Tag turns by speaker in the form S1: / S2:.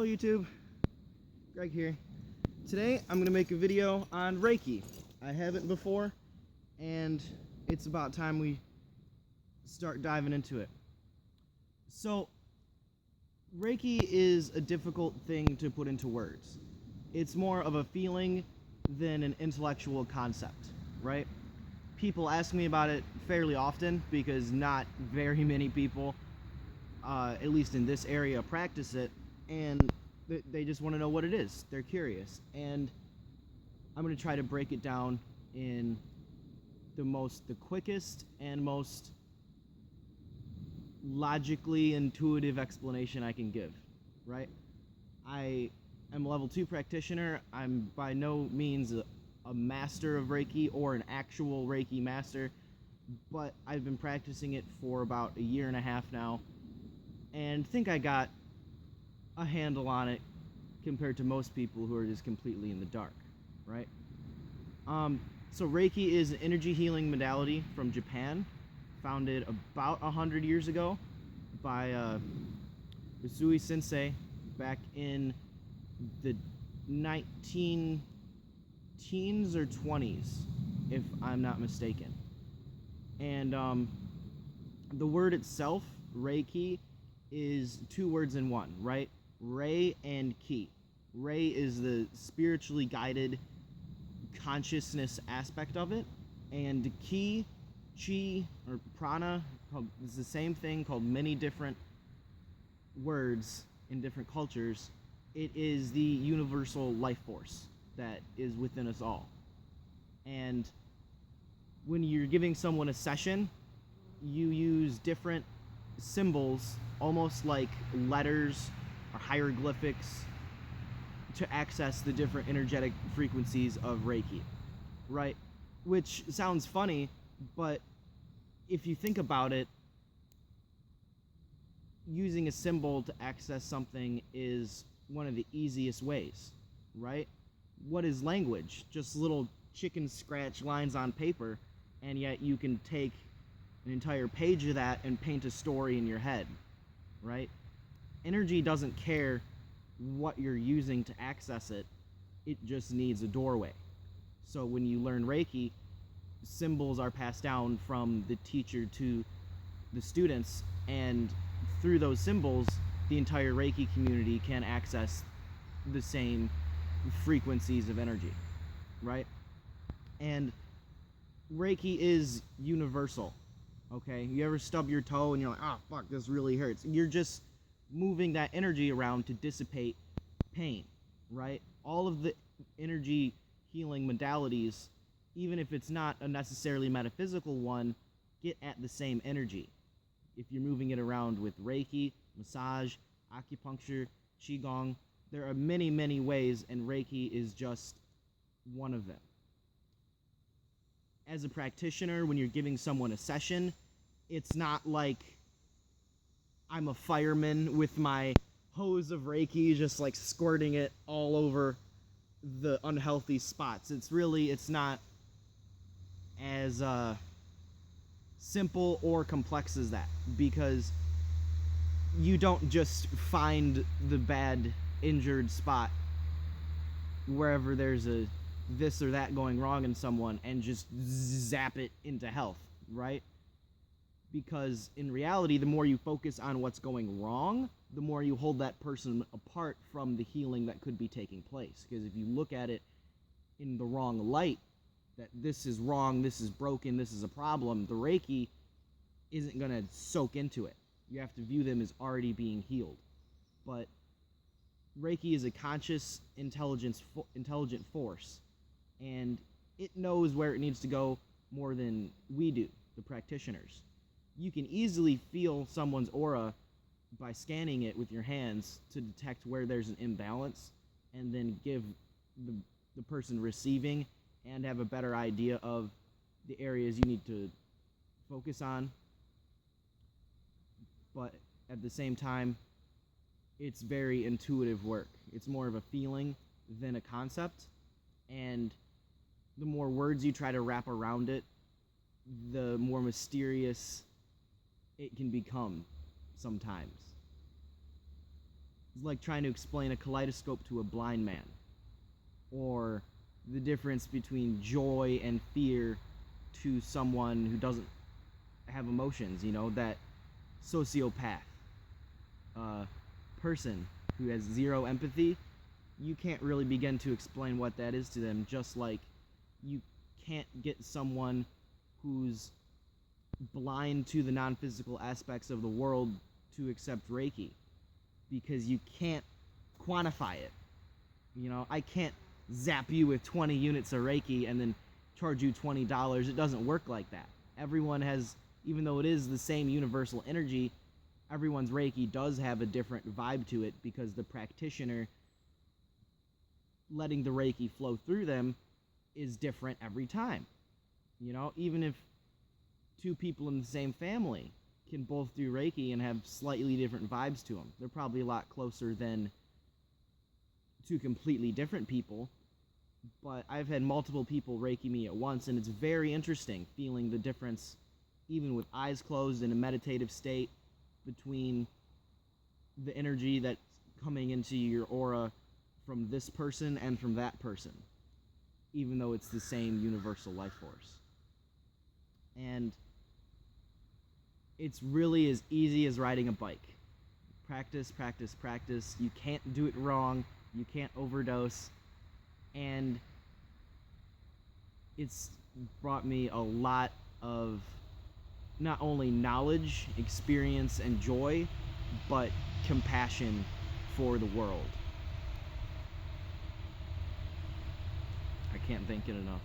S1: Hello YouTube, Greg here. Today I'm going to make a video on Reiki. I haven't before, and it's about time we start diving into it. So, Reiki is a difficult thing to put into words. It's more of a feeling than an intellectual concept, right? People ask me about it fairly often because not very many people, at least in this area, practice it, and they just want to know what it is. They're curious, and I'm going to try to break it down in the quickest and most logically intuitive explanation I can give, right? I am a level 2 practitioner. I'm by no means a master of Reiki or an actual Reiki master, but I've been practicing it for about a year and a half now, and think I got a handle on it compared to most people who are just completely in the dark, right? So Reiki is an energy healing modality from Japan, founded about 100 years ago by Usui Sensei back in the 19 teens or 20s, if I'm not mistaken. And the word itself, Reiki, is two words in one, right? Rei and Ki. Rei is the spiritually guided consciousness aspect of it, and Ki, Chi, or Prana is the same thing, called many different words in different cultures. It is the universal life force that is within us all. And when you're giving someone a session, you use different symbols, almost like letters or hieroglyphics, to access the different energetic frequencies of Reiki, right? Which sounds funny, but if you think about it, using a symbol to access something is one of the easiest ways, right? What is language? Just little chicken scratch lines on paper, and yet you can take an entire page of that and paint a story in your head, right? Energy doesn't care what you're using to access it, it just needs a doorway. So when you learn Reiki, symbols are passed down from the teacher to the students, and through those symbols, the entire Reiki community can access the same frequencies of energy, right? And Reiki is universal, okay? You ever stub your toe and you're like, oh, fuck, this really hurts. You're just moving that energy around to dissipate pain, right? All of the energy healing modalities, even if it's not a necessarily metaphysical one, get at the same energy. If you're moving it around with Reiki, massage, acupuncture, Qigong, there are many, many ways, and Reiki is just one of them. As a practitioner, when you're giving someone a session, it's not like I'm a fireman with my hose of Reiki just like squirting it all over the unhealthy spots. It's not as simple or complex as that, because you don't just find the bad injured spot wherever there's a this or that going wrong in someone and just zap it into health, right? Because in reality, the more you focus on what's going wrong, the more you hold that person apart from the healing that could be taking place. Because if you look at it in the wrong light, that this is wrong, this is broken, this is a problem, the Reiki isn't going to soak into it. You have to view them as already being healed. But Reiki is a conscious, intelligent force, and it knows where it needs to go more than we do, the practitioners. You can easily feel someone's aura by scanning it with your hands to detect where there's an imbalance, and then give the person receiving and have a better idea of the areas you need to focus on. But at the same time, it's very intuitive work. It's more of a feeling than a concept, and the more words you try to wrap around it, the more mysterious it can become sometimes. It's like trying to explain a kaleidoscope to a blind man, or the difference between joy and fear to someone who doesn't have emotions, that sociopath person who has zero empathy. You can't really begin to explain what that is to them, just like you can't get someone who's blind to the non-physical aspects of the world to accept Reiki, because you can't quantify it. I can't zap you with 20 units of Reiki and then charge you $20. It doesn't work like that. Everyone has, even though it is the same universal energy, everyone's Reiki does have a different vibe to it, because the practitioner letting the Reiki flow through them is different every time. Even if two people in the same family can both do Reiki and have slightly different vibes to them, they're probably a lot closer than two completely different people. But I've had multiple people Reiki me at once, and it's very interesting feeling the difference, even with eyes closed in a meditative state, between the energy that's coming into your aura from this person and from that person, even though it's the same universal life force. And it's really as easy as riding a bike. Practice, practice, practice. You can't do it wrong. You can't overdose. And it's brought me a lot of not only knowledge, experience, and joy, but compassion for the world. I can't thank it enough.